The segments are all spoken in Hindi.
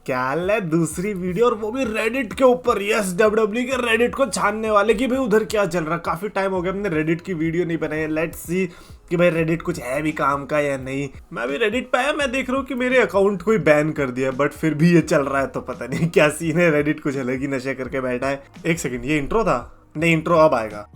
क्या हाल है, दूसरी वीडियो और वो भी रेडिट के ऊपर। यस, डब्ल्यूडब्ल्यू के रेडिट को छानने वाले कि भाई उधर क्या चल रहा है। काफी टाइम हो गया हमने रेडिट की वीडियो नहीं बनाई है। लेट्स सी कि भाई रेडिट कुछ है भी काम का या नहीं। मैं अभी रेडिट पे आया, मैं देख रहा हूँ कि मेरे अकाउंट को ही बैन कर दिया, बट फिर भी ये चल रहा है तो पता नहीं क्या सीन है। रेडिट कुछ अलग ही नशे करके बैठा है। एक सेकंड, ये इंट्रो था? नहीं, इंट्रो अब आएगा।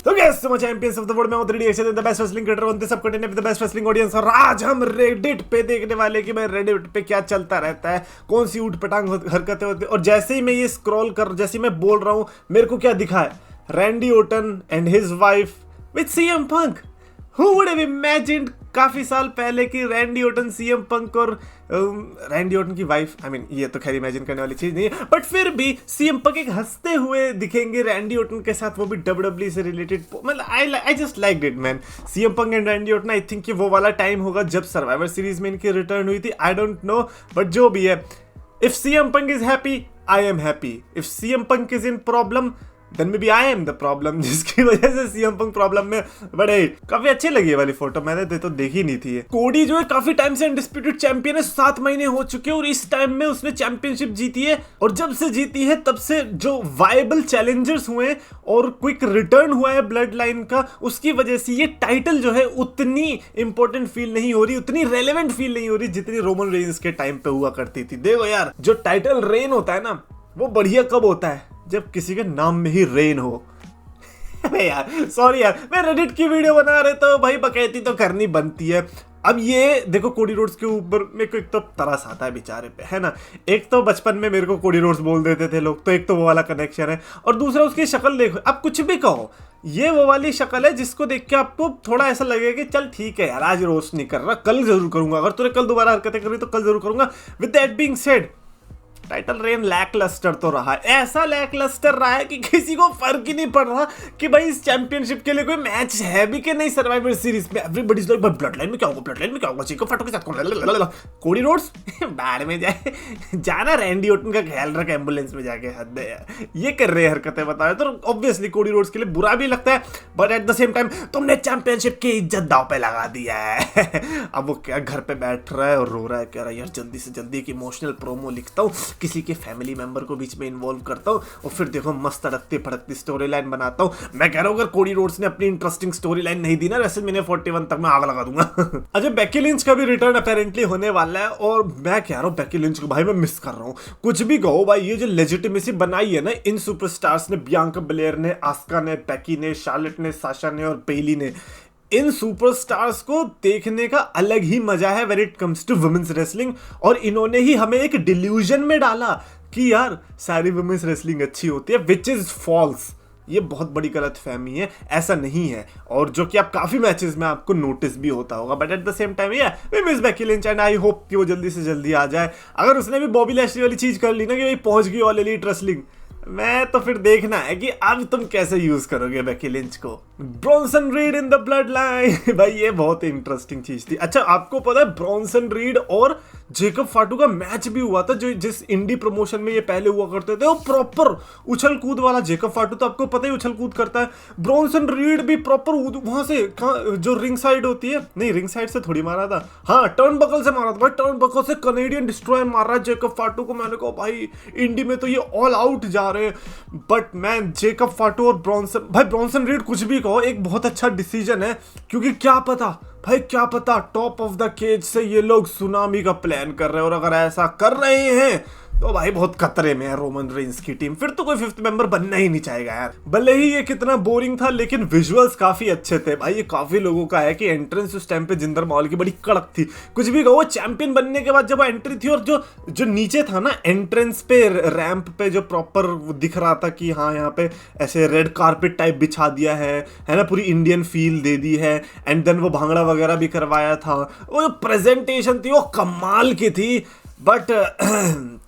तो guys, so champions of the world में already action the best wrestling creator on the sub content with the best wrestling audience. और आज हम रेडिट पे देखने वाले कि भाई रेडिट पे क्या चलता रहता है, कौन सी ऊट पटांग हरकतें होती है। और जैसे ही मैं ये स्क्रॉल कर, जैसे ही मैं बोल रहा हूँ, मेरे को क्या दिखा है? Randy Orton and his wife with CM Punk. Who would have imagined काफी साल पहले कि रैंडी ओटन सीएम पंक और रैंडी ओटन की वाइफ, ये तो खैर इमेजिन करने वाली चीज नहीं है, बट फिर भी सीएम पंक एक हंसते हुए दिखेंगे रैंडी ओटन के साथ, वो भी डब्ल्यूडब्ल्यू से रिलेटेड। मतलब I just like it man. CM Punk and Randy Orton, I think वो वाला टाइम होगा जब सर्वाइवर सीरीज में इनकी रिटर्न हुई थी। आई डोंट नो, बट जो भी है, if CM Punk is happy, I am happy. If CM Punk is in problem, then maybe I am the problem, जिसकी वजह से सीएम पंक प्रॉब्लम में। बड़े काफी अच्छी लगी है वाली फोटो, मैंने तो देखी नहीं थी। कोडी जो है काफी टाइम से अनडिस्प्यूटेड चैंपियन है, 7 महीने हो चुके हैं और इस टाइम में उसने चैंपियनशिप जीती है। और जब से जीती है तब से जो वायबल चैलेंजर्स हुए और क्विक रिटर्न हुआ है ब्लड लाइन का, उसकी वजह से ये टाइटल जो है उतनी इंपॉर्टेंट फील नहीं हो रही, उतनी रेलेवेंट फील नहीं हो रही जितनी रोमन रेंस के टाइम पे हुआ करती थी। देखो यार, जो टाइटल रेन होता है ना, वो बढ़िया कब होता है? जब किसी के नाम में ही रेन हो। अरे यार, सॉरी यार, मैं रेडिट की वीडियो बना रहे तो भाई बकैती तो करनी बनती है। अब ये देखो, कोडी रोड्स के ऊपर मेरे को एक तो तरस आता है बेचारे पे, है ना। एक तो बचपन में मेरे को कोडी रोड्स बोल देते थे लोग, तो एक तो वो वाला कनेक्शन है, और दूसरा उसकी शक्ल देखो। अब कुछ भी कहो, ये वो वाली शक्ल है जिसको देख के आपको थोड़ा ऐसा लगेगा कि चल ठीक है यार, आज रोस्ट नहीं कर रहा, कल जरूर करूंगा। अगर तूने कल दोबारा हरकतें करी तो कल जरूर करूंगा। With that being said, title reign lacklustre तो रहा है, ऐसा लैकलस्टर रहा है कि किसी को फर्क ही नहीं पड़ रहा कि भाई इस चैंपियनशिप के लिए कोई मैच है भी कि नहीं। सर्वाइवर सीरीज में everybody is like, blood line में क्या होगा, ब्लड लाइन में क्या होगा, चीको फाटो के साथ कोडी रोड्स बाहर में जाए, जाना रैंडी ओटन का ख्याल रख एम्बुलेंस में जाके। हद है यार, ये कर रहे हरकतें बताए तो ऑब्वियसली कोडी रोड्स के लिए बुरा भी लगता है, but at the same time तुमने चैंपियनशिप की इज्जत दांव पे लगा दिया है। अब वो क्या घर पे बैठ रहा है और रो रहा है, कह रहा है यार जल्दी से जल्दी एक इमोशनल प्रोमो लिखता हूँ, किसी के फैमिली मेंबर को बीच में इन्वॉल्व करता हूँ और फिर देखो मस्त तड़कती फड़कती स्टोरी लाइन बनाता हूँ। मैं कह रहा हूँ अगर कोडी रोड्स ने अपनी इंटरेस्टिंग स्टोरी लाइन नहीं दी ना रेसलमेनिया 41 तक, मैं आग लगा दूंगा। अच्छा, बेकी लिंच का भी रिटर्न अपेरेंटली होने वाला है और मैं कह रहा हूँ बेकी लिंच को भाई मैं मिस कर रहा हूँ। कुछ भी कहो भाई, ये जो लेजिटिमेसी बनाई है ना इन सुपरस्टार्स ने, बियांका बेलेयर ने, आस्का ने, बेकी ने, शार्लेट ने, साशा ने और बेली ने, इन सुपरस्टार्स को देखने का अलग ही मजा है when it comes to women's wrestling. और इन्होंने ही हमें एक डिल्यूजन में डाला कि यार सारी वुमेन्स रेसलिंग अच्छी होती है, विच इज फॉल्स। ये बहुत बड़ी गलतफहमी है, ऐसा नहीं है। और जो कि आप काफी मैचेस में आपको नोटिस भी होता होगा, but at the same time we miss Becky Lynch and I hope कि वो जल्दी से जल्दी आ जाए। अगर उसने भी बॉबी लैशली वाली चीज कर ली ना कि भाई पहुंच गई ऑल एलीट रेसलिंग, मैं तो फिर देखना है कि अब तुम कैसे यूज करोगे बेकी लिंच को। Bronson read in the blood line, भाई ये बहुत इंटरेस्टिंग चीज थी। अच्छा, आपको पता है ब्रॉन्सन रीड और जेकब फाटू का मैच भी हुआ था, जो जिस इंडी प्रमोशन में ये पहले हुआ करते थे, वो प्रॉपर उछल कूद वाला। जेकब फाटू तो आपको पता ही उछल कूद करता है, ब्रॉन्सन रीड भी प्रॉपर वहां से जो रिंग साइड होती है, नहीं रिंग साइड से थोड़ी मारा था, हाँ टर्न बकल से मारा था भाई। टर्न बकल से कनेडियन डिस्ट्रॉयर मार रहा है जेकब फाटू को। मैंने कहा भाई इंडी में तो ये ऑल आउट जा रहे हैं, बट मैन जेकब फाटू और ब्रॉन्सन रीड कुछ भी कहो, एक बहुत अच्छा डिसीजन है। क्योंकि क्या पता भाई, क्या पता टॉप ऑफ द केज से ये लोग सुनामी का प्लान कर रहे हैं, और अगर ऐसा कर रहे हैं तो भाई बहुत खतरे में है रोमन रेंस की टीम। फिर तो कोई फिफ्थ मेंबर बनना ही नहीं चाहेगा यार। भले ही ये कितना बोरिंग था, लेकिन विजुअल्स काफी अच्छे थे भाई। ये काफी लोगों का है कि एंट्रेंस उस टाइम पे जिंदर महल की बड़ी कड़क थी। कुछ भी कहो, चैंपियन बनने के बाद जब एंट्री थी, और जो नीचे था ना एंट्रेंस पे, रैंप पे जो प्रॉपर दिख रहा था कि हाँ यहाँ पे ऐसे रेड कारपेट टाइप बिछा दिया है ना, पूरी इंडियन फील दे दी है। एंड देन वो भांगड़ा वगैरह भी करवाया था। वो जो प्रेजेंटेशन थी वो कमाल की थी। बट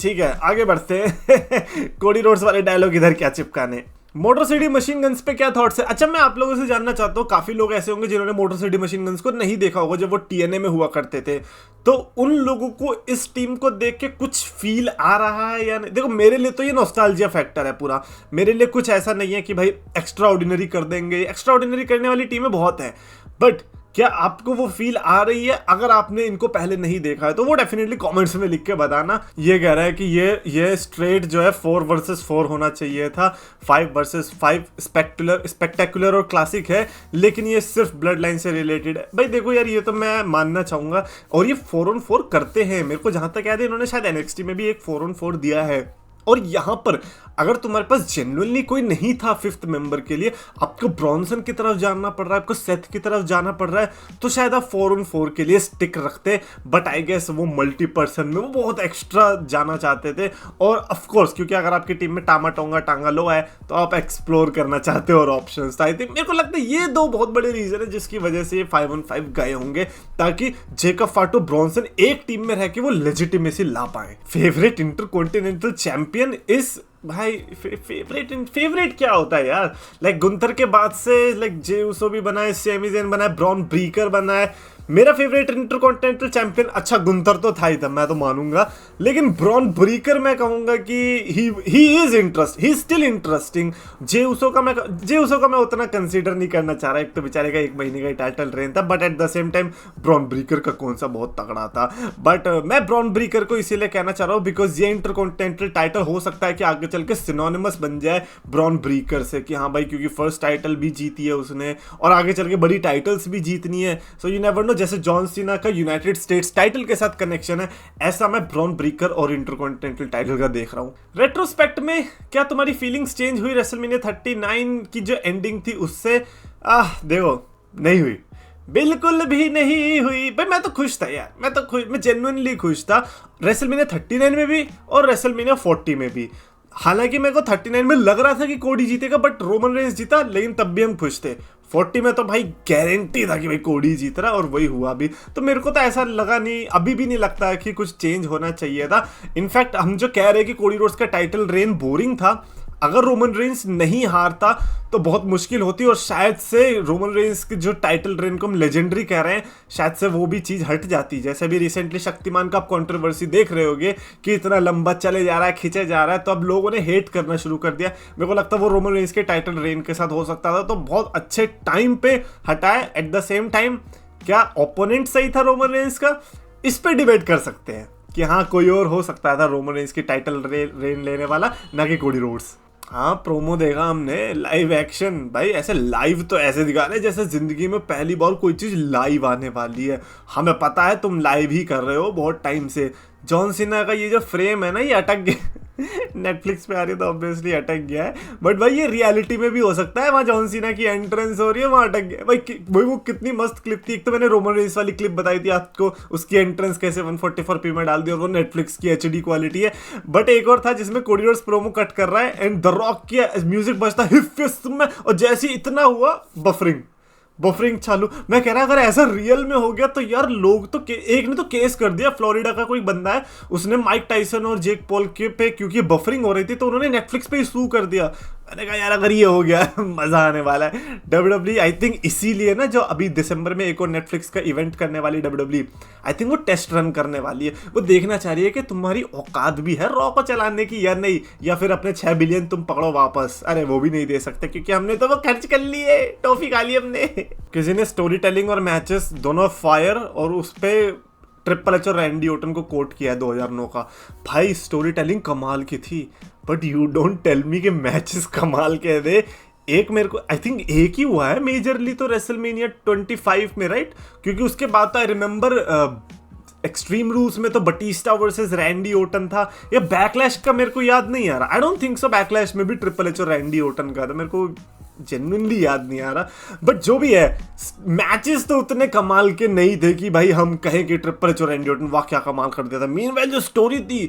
ठीक है, आगे बढ़ते हैं। कोडी रोड्स वाले डायलॉग इधर क्या चिपकाने। मोटर सिटी मशीन गन्स पे क्या थॉट्स है? अच्छा, मैं आप लोगों से जानना चाहता हूँ, काफी लोग ऐसे होंगे जिन्होंने मोटर सिटी मशीन गन्स को नहीं देखा होगा जब वो टीएनए में हुआ करते थे, तो उन लोगों को इस टीम को देख के कुछ फील आ रहा है या नहीं? देखो मेरे लिए तो ये नॉस्टैल्जिया फैक्टर है पूरा। मेरे लिए कुछ ऐसा नहीं है कि भाई एक्स्ट्रा ऑर्डिनरी कर देंगे, एक्स्ट्रा ऑर्डिनरी करने वाली टीमें बहुत है, बट क्या आपको वो फील आ रही है? अगर आपने इनको पहले नहीं देखा है तो वो डेफिनेटली कमेंट्स में लिख के बताना। ये कह रहा है कि ये स्ट्रेट जो है 4 वर्सेस 4 होना चाहिए था, 5 वर्सेस 5 स्पेक्टेकुलर और क्लासिक है, लेकिन ये सिर्फ ब्लड लाइन से रिलेटेड है। भाई देखो यार, ये तो मैं मानना चाहूंगा, और ये 4-on-4 करते हैं। मेरे को जहां तक याद है इन्होंने शायद NXT में भी एक 4-on-4 दिया है। और यहां पर अगर तुम्हारे पास जेन्युइनली कोई नहीं था 5th मेंबर के लिए, आपको ब्रॉन्सन की तरफ जाना पड़ रहा है, आपको सेथ की तरफ जाना पड़ रहा है, तो शायद आप 4-on-4 के लिए स्टिक रखते। बट आई गेस वो मल्टी पर्सन में वो बहुत एक्स्ट्रा जाना चाहते थे। और ऑफ कोर्स क्योंकि अगर आपकी टीम में टामा टोंगा टांगा लो है तो आप एक्सप्लोर करना चाहते हो और ऑप्शंस था। आई थिंक मेरे को लगता है ये 2 बहुत बड़े रीजन है जिसकी वजह से ये 5-on-5 गए होंगे, ताकि जेकब फाटो ब्रॉन्सन एक टीम में रह के वो लेजिटिमेसी ला पाए। फेवरेट इंटरकॉन्टिनेंटल चैंपियन इस भाई फेवरेट क्या होता है यार? लाइक गुंथर के बाद से लाइक जे उसो भी बना है, सेमी ज़ेन बना है, ब्रॉन ब्रीकर बना है। मेरा फेवरेट इंटरकॉन्टिनेंटल चैंपियन, अच्छा गुंथर तो था ही था, मैं तो मानूंगा, लेकिन ब्रॉन ब्रीकर मैं कहूंगा कि ही स्टिल इंटरेस्टिंग। जे उसो का मैं उतना कंसीडर नहीं करना चाह रहा। एक तो बेचारे का 1 महीने का टाइटल रेन था, but at the same time Bron Breakker का कौन सा बहुत तगड़ा था। बट मैं ब्रॉन ब्रीकर को इसीलिए कहना चाह रहा हूँ बिकॉज ये इंटरकॉन्टिनेंटल टाइटल हो सकता है कि आगे चल के सिनोनिमस बन जाए ब्रॉन ब्रीकर से, कि हाँ भाई क्योंकि फर्स्ट टाइटल भी जीती है उसने और आगे चल के बड़ी टाइटल्स भी जीतनी है। सो यू नेवर नो, जैसे जॉन सीना का यूनाइटेड स्टेट्स टाइटल के साथ कनेक्शन है, ऐसा मैं ब्रॉन ब्रीकर और इंटरकॉन्टिनेंटल टाइटल का देख रहा हूँ। रेट्रोस्पेक्ट में क्या तुम्हारी फीलिंग्स चेंज हुई रेसलमेनिया 39 की जो एंडिंग थी उससे? देखो, नहीं हुई, बिल्कुल भी नहीं हुई भाई। मैं तो खुश था यार, मैं जेन्युइनली खुश था रेसलमेनिया 39 में भी और रेसलमेनिया 40 में भी। हालांकि मेरे को 39 में लग रहा था कि कोडी जीतेगा, बट रोमन रेंस जीता, लेकिन तब भी हम खुश थे। 40 में तो भाई गारंटी था कि भाई कोडी जीत रहा, और वही हुआ भी। तो मेरे को तो ऐसा लगा नहीं, अभी भी नहीं लगता कि कुछ चेंज होना चाहिए था। इनफैक्ट हम जो कह रहे हैं कि कोडी रोड्स का टाइटल रेन बोरिंग था, अगर रोमन रेंस नहीं हारता तो बहुत मुश्किल होती, और शायद से रोमन रेंस के जो टाइटल रेन को हम लेजेंडरी कह रहे हैं, शायद से वो भी चीज़ हट जाती। जैसे भी रिसेंटली शक्तिमान का आप कंट्रोवर्सी देख रहे होगे कि इतना लंबा चले जा रहा है, खींचे जा रहा है, तो अब लोगों ने हेट करना शुरू कर दिया। मेरे को लगता है वो रोमन रेंस के टाइटल रेन के साथ हो सकता था, तो बहुत अच्छे टाइम पे हटाए। एट द सेम टाइम क्या ओपोनेंट सही था रोमन रेंस का? इस पर डिबेट कर सकते हैं कि हाँ कोई और हो सकता था रोमन रेंस की टाइटल रेन लेने वाला, ना कि कोडी रोड्स। हाँ, प्रोमो देखा हमने, लाइव एक्शन भाई, ऐसे लाइव तो ऐसे दिखा रहे जैसे जिंदगी में पहली बार कोई चीज़ लाइव आने वाली है। हमें पता है तुम लाइव ही कर रहे हो बहुत टाइम से। जॉन सीना का ये जो फ्रेम है ना, ये अटक गया नेटफ्लिक्स पे आ रही है तो ऑब्वियसली अटक गया है, बट भाई ये रियलिटी में भी हो सकता है। वहाँ जॉन सीना की एंट्रेंस हो रही है, वहाँ अटक गया भाई वो कितनी मस्त क्लिप थी। एक तो मैंने रोमन रेंस वाली क्लिप बताई थी आपको, उसकी एंट्रेंस कैसे 144p में डाल दी, और वो नेटफ्लिक्स की HD क्वालिटी है। बट एक और था जिसमें कोडी रोड्स प्रोमो कट कर रहा है एंड द रॉक की म्यूजिक बजता हिफ में, और जैसे ही इतना हुआ बफरिंग चालू। मैं कह रहा अगर ऐसा रियल में हो गया तो यार लोग तो एक ने तो केस कर दिया, फ्लोरिडा का कोई बंदा है, उसने माइक टाइसन और जेक पॉल के पे, क्योंकि बफरिंग हो रही थी तो उन्होंने नेटफ्लिक्स पे ही सू कर दिया। मैंने कहा यार अगर ये हो गया मजा आने वाला है। WWE आई थिंक इसीलिए ना, जो अभी दिसंबर में एक और नेटफ्लिक्स का इवेंट करने वाली WWE, आई थिंक वो टेस्ट रन करने वाली है। वो देखना चाह रही है कि तुम्हारी औकात भी है रॉ को चलाने की या नहीं, या फिर अपने 6 बिलियन तुम पकड़ो वापस। अरे वो भी नहीं दे सकते क्योंकि हमने तो वो खर्च कर लिए, टॉफी खा ली हमने। किसी ने स्टोरी टेलिंग और मैचेस दोनों फायर, और उस पर ट्रिपल एच और रैंडी ओटन को कोट किया है 2009 का। भाई स्टोरी टेलिंग कमाल की थी, but you don't tell me कि मैचेस कमाल के दे। एक मेरे को आई थिंक एक ही हुआ है मेजरली तो रेसलमेनिया 25 में, राइट? क्योंकि उसके बाद आई रिमेंबर एक्सट्रीम रूल्स में तो बटीस्टा वर्सेस रैंडी ओटन था, या बैकलैश का मेरे को याद नहीं आ रहा। I don't think so backlash में भी ट्रिपल एच और रैंडी ओटन का था, मेरे को जेन्युइनली याद नहीं आ रहा। बट जो भी है, मैचेस तो उतने कमाल के नहीं थे कि भाई हम कहें कि ट्रिपल एच और रैंडी ओटन वाह क्या कमाल कर दिया था। मीनवाइल जो स्टोरी थी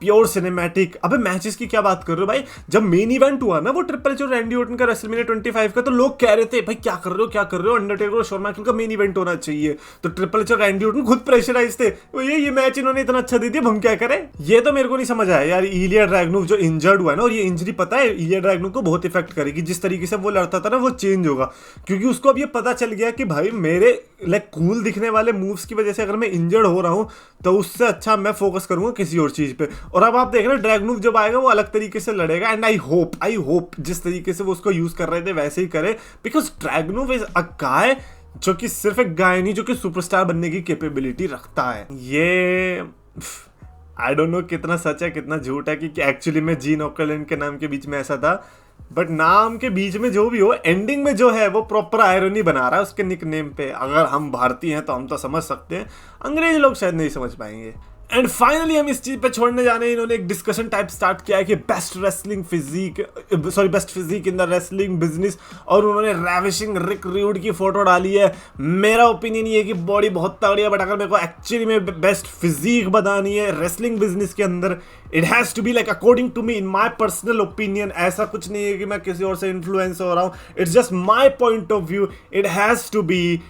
प्योर सिनेमैटिक। अबे मैचेस की क्या बात कर रहे हो भाई? जब मेन इवेंट हुआ ना वो ट्रिपल एच और रैंडी ओटन का रेसलमेनिया 25 का, तो लोग कह रहे थे भाई क्या कर रहे हो, अंडरटेकर और शॉन माइकल का मेन इवेंट होना चाहिए। तो ट्रिपल एच और रैंडी ओटन खुद प्रेशराइज थे, ये मैच इन्होंने इतना अच्छा दे दिया, हम क्या करें? ये तो मेरे को नहीं समझ आया यार। इलिया ड्रैगनोव जो इंजर्ड हुआ है ना, और ये इंजरी पता है इलिया ड्रैगनोव को बहुत इफेक्ट करेगी। जिस तरीके से वो लड़ता था ना वो चेंज होगा, क्योंकि उसको अब ये पता चल गया कि भाई मेरे लाइक कूल दिखने वाले मूव्स की वजह से अगर मैं इंजर्ड हो रहा हूँ तो उससे अच्छा मैं फोकस करूंगा किसी और चीज पे। और अब आप देख रहे हो ड्रैगनोव जब आएगा वो अलग तरीके से लड़ेगा, एंड आई होप जिस तरीके से वो उसको यूज कर रहे थे वैसे ही करे, बिकॉज ड्रैगनोव इज अ गाय जो कि सिर्फ एक गाय नहीं, जो कि सुपरस्टार बनने की कैपेबिलिटी रखता है। ये आई डोंट नो कितना सच है कितना झूठ है कि एक्चुअली में जीन ओकरलैंड के नाम के बीच में ऐसा था, बट नाम के बीच में जो भी हो, एंडिंग में जो है वो प्रॉपर आयरनी बना रहा है उसके निक नेम पे। अगर हम भारतीय हैं तो हम तो समझ सकते हैं, अंग्रेज लोग शायद नहीं समझ पाएंगे। एंड फाइनली हम इस चीज पे छोड़ने जाने, इन्होंने एक डिस्कशन टाइप स्टार्ट किया है कि best physique in the wrestling business, और उन्होंने रैविशिंग रिक रूड की फोटो डाली है। मेरा ओपिनियन ये है कि बॉडी बहुत तगड़ी है, बट अगर मेरे को एक्चुअली में बेस्ट फिजिक बतानी है रेसलिंग बिजनेस के अंदर, it has to be like according to me, in my personal opinion. ऐसा कुछ नहीं है कि मैं किसी और से इन्फ्लुएंस हो रहा हूँ, it's just my point of view, it has to B